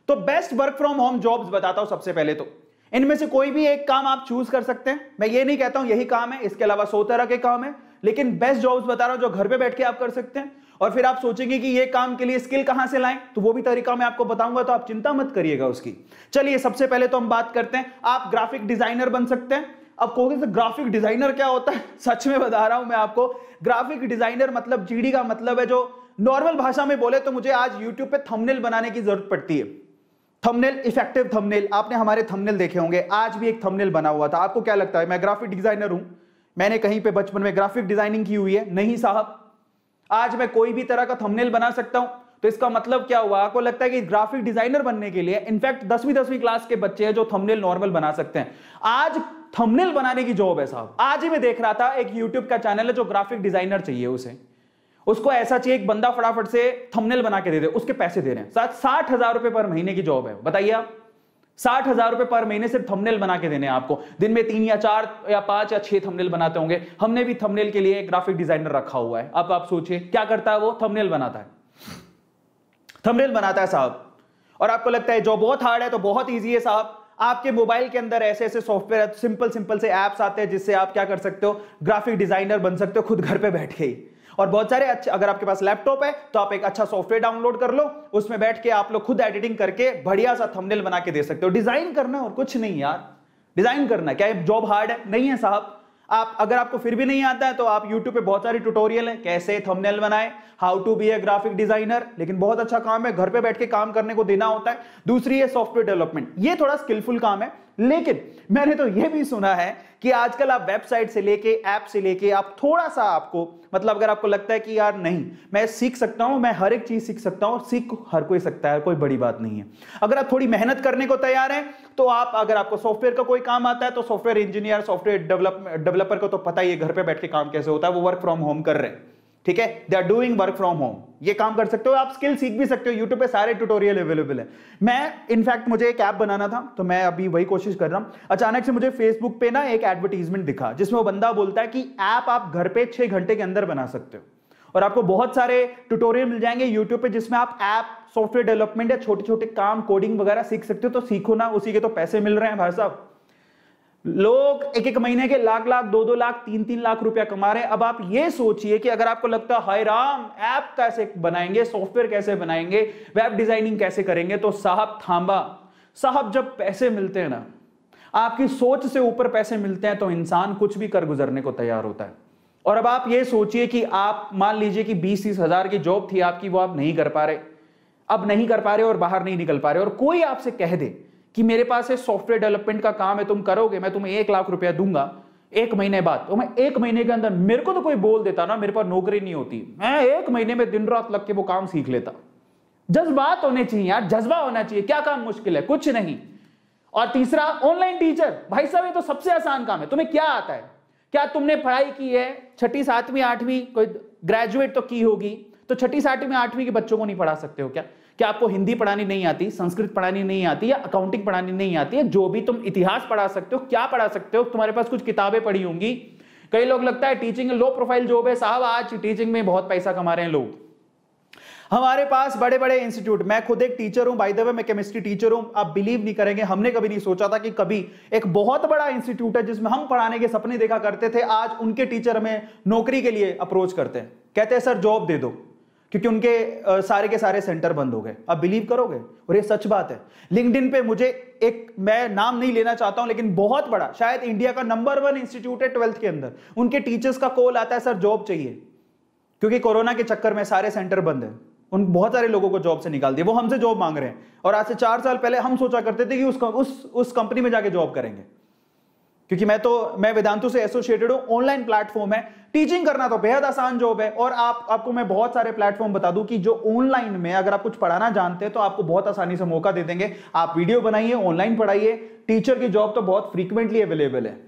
तो best work from home jobs बताता हूं सबसे पहले तो। इनमें से कोई भी एक काम आप चूज कर सकते हैं, मैं ये नहीं कहता हूं यही काम है, इसके अलावा 100 तरह के काम है, लेकिन बेस्ट जॉब्स बता रहा हूं जो घर पे बैठ के आप कर सकते हैं। और फिर आप सोचेंगे कि ये काम के लिए स्किल कहां से लाएं, तो वो भी तरीका मैं आपको बताऊंगा, तो आप चिंता मत करिएगा उसकी। चलिए सबसे पहले तो हम बात करते हैं, आप ग्राफिक डिजाइनर बन सकते हैं। अब कहोगे ग्राफिक डिजाइनर क्या होता है, सच में बता रहा हूं मैं आपको, ग्राफिक डिजाइनर मतलब जीडी का मतलब है, जो नॉर्मल भाषा में बोले तो मुझे आज यूट्यूब पे थंबनेल बनाने की जरूरत पड़ती है। थंबनेल, इफेक्टिव थंबनेल, आपने हमारे थंबनेल देखे होंगे, आज भी एक थंबनेल बना हुआ था। आपको क्या लगता है मैं ग्राफिक डिजाइनर हूं? मैंने कहीं पे बचपन में ग्राफिक डिजाइनिंग की हुई है? नहीं साहब। आज मैं कोई भी तरह का थंबनेल बना सकता हूं, तो इसका मतलब क्या हुआ? आपको लगता है कि ग्राफिक डिजाइनर बनने के लिए, इनफैक्ट 10वीं क्लास के बच्चे हैं जो थंबनेल नॉर्मल बना सकते हैं। आज थंबनेल बनाने की जॉब है साहब। आज ही मैं देख रहा था एक यूट्यूब का चैनल है जो ग्राफिक डिजाइनर चाहिए उसे, उसको ऐसा चाहिए एक बंदा फटाफट से थंबनेल बना के दे दे, उसके पैसे दे रहे हैं। 60,000 रुपए पर महीने की जॉब है, बताइए आप। 60,000 रुपए पर महीने सिर्फ थंबनेल बना के देने हैं आपको। दिन में 3 या 4 या 5 या 6 थंबनेल बनाते होंगे। हमने भी थंबनेल के लिए एक ग्राफिक डिजाइनर रखा हुआ है। अब आप सोचिए क्या करता है वो? थंबनेल बनाता है, थंबनेल बनाता है साहब। और आपको लगता है जॉब बहुत हार्ड है, तो बहुत ईजी है साहब। आपके मोबाइल के अंदर ऐसे ऐसे सॉफ्टवेयर, सिंपल से एप्स आते हैं जिससे आप क्या कर सकते हो, ग्राफिक डिजाइनर बन सकते हो खुद घर पे बैठ के ही। और बहुत सारे अच्छे, अगर आपके पास लैपटॉप है तो आप एक अच्छा सॉफ्टवेयर डाउनलोड कर लो, उसमें बैठ के आप लोग खुद एडिटिंग करके बढ़िया सा थंबनेल बना के दे सकते हो। डिजाइन करना और कुछ नहीं यार, डिजाइन करना। क्या ये जॉब हार्ड है? नहीं है साहब। आप, अगर आपको फिर भी नहीं आता है तो आप YouTube पे बहुत सारे ट्यूटोरियल है कैसे थंबनेल बनाए, how to be a graphic designer, लेकिन बहुत अच्छा काम है, घर पे बैठ के काम करने को देना होता है। दूसरी है सॉफ्टवेयर डेवलपमेंट, ये थोड़ा स्किलफुल काम है, लेकिन मैंने तो ये भी सुना है कि आजकल आप वेबसाइट से लेके, ऐप से लेके, आप थोड़ा सा आपको, मतलब अगर आपको लगता है कि यार नहीं मैं सीख सकता हूं, मैं हर एक चीज सीख सकता हूं, सीख हर कोई सकता है, कोई बड़ी बात नहीं है। अगर आप थोड़ी मेहनत करने को तैयार हैं तो आप, अगर आपको सॉफ्टवेयर का कोई काम आता है तो सॉफ्टवेयर इंजीनियर, सॉफ्टवेयर डेवलपर को तो पता ही है घर पे बैठ के काम कैसे होता है, वो वर्क फ्रॉम होम कर रहे हैं, ठीक है, they are doing work from home, ये काम कर सकते हो। आप स्किल सीख भी सकते हो, यूट्यूब पे सारे ट्यूटोरियल अवेलेबल है। मैं इनफैक्ट मुझे एक ऐप बनाना था तो मैं अभी वही कोशिश कर रहा हूं। अचानक से मुझे फेसबुक पे ना एक एडवर्टीजमेंट दिखा जिसमें वो बंदा बोलता है कि ऐप आप घर पे 6 घंटे के अंदर बना सकते हो, और आपको बहुत सारे ट्यूटोरियल मिल जाएंगे यूट्यूब पे जिसमें आप ऐप, सॉफ्टवेयर डेवलपमेंट या छोटे छोटे काम, कोडिंग वगैरह सीख सकते हो। तो सीखो ना, उसी के तो पैसे मिल रहे हैं भाई साहब। लोग एक एक महीने के लाख लाख, 2-2 लाख, 3-3 लाख रुपया कमा रहे हैं। अब आप ये सोचिए कि अगर आपको लगता है हाय राम ऐप कैसे बनाएंगे, सॉफ्टवेयर कैसे बनाएंगे, वेब डिजाइनिंग कैसे करेंगे, तो साहब थांबा साहब, जब पैसे मिलते हैं ना, आपकी सोच से ऊपर पैसे मिलते हैं तो इंसान कुछ भी कर गुजरने को तैयार होता है। और अब आप ये सोचिए कि आप मान लीजिए कि 20-30 हजार की जॉब थी आपकी, वो आप नहीं कर पा रहे, अब नहीं कर पा रहे और बाहर नहीं निकल पा रहे, और कोई आपसे कह दे कि मेरे पास ये सॉफ्टवेयर डेवलपमेंट का काम है, तुम करोगे, मैं तुम्हें 1 लाख रुपया दूंगा 1 महीने बाद, तो मैं 1 महीने के अंदर, मेरे को तो कोई बोल देता ना, मेरे पास नौकरी नहीं होती, मैं 1 महीने में दिन रात लग के वो काम सीख लेता। जज्बात होने चाहिए यार, जज्बा होना चाहिए। क्या काम मुश्किल है? कुछ नहीं। और तीसरा, ऑनलाइन टीचर, भाई साहब ये तो सबसे आसान काम है। तुम्हें क्या आता है? क्या तुमने पढ़ाई की है 6ठी 7वीं 8वीं, कोई ग्रेजुएट तो की होगी, तो 6ठी 7वीं 8वीं के बच्चों को नहीं पढ़ा सकते हो क्या? क्या आपको हिंदी पढ़ानी नहीं आती, संस्कृत पढ़ानी नहीं आती, या अकाउंटिंग पढ़ानी नहीं आती है? जो भी तुम इतिहास पढ़ा सकते हो, क्या पढ़ा सकते हो? तुम्हारे पास कुछ किताबें पढ़ी होंगी। कई लोग लगता है टीचिंग लो प्रोफाइल जॉब है साहब, आज टीचिंग में बहुत पैसा कमा रहे हैं लोग। हमारे पास बड़े बड़े इंस्टीट्यूट, मैं खुद एक टीचर हूं, बाय द वे मैं केमिस्ट्री टीचर हूं। आप बिलीव नहीं करेंगे, हमने कभी नहीं सोचा था कि कभी एक बहुत बड़ा इंस्टीट्यूट है जिसमें हम पढ़ाने के सपने देखा करते थे, आज उनके टीचर हमें नौकरी के लिए अप्रोच करते हैं, कहते हैं सर जॉब दे दो, क्योंकि उनके सारे के सारे सेंटर बंद हो गए। अब बिलीव करोगे, और ये सच बात है। लिंक्डइन पे मुझे एक, मैं नाम नहीं लेना चाहता हूं, लेकिन बहुत बड़ा, शायद इंडिया का नंबर 1 इंस्टीट्यूट है 12th के अंदर, उनके टीचर्स का कॉल आता है सर जॉब चाहिए, क्योंकि कोरोना के चक्कर में सारे सेंटर बंद है, उन बहुत सारे लोगों को जॉब से निकाल दिया, वो हमसे जॉब मांग रहे हैं। और आज से 4 साल पहले हम सोचा करते थे कि उस कंपनी में जाके जॉब करेंगे, क्योंकि मैं वेदांतु से एसोसिएटेड हूं। ऑनलाइन प्लेटफॉर्म है, टीचिंग करना तो बेहद आसान जॉब है। और आपको मैं बहुत सारे प्लेटफॉर्म बता दूं कि जो ऑनलाइन में अगर आप कुछ पढ़ाना जानते हैं तो आपको बहुत आसानी से मौका दे देंगे। आप वीडियो बनाइए, ऑनलाइन पढ़ाइए, टीचर की जॉब तो बहुत फ्रीक्वेंटली अवेलेबल है।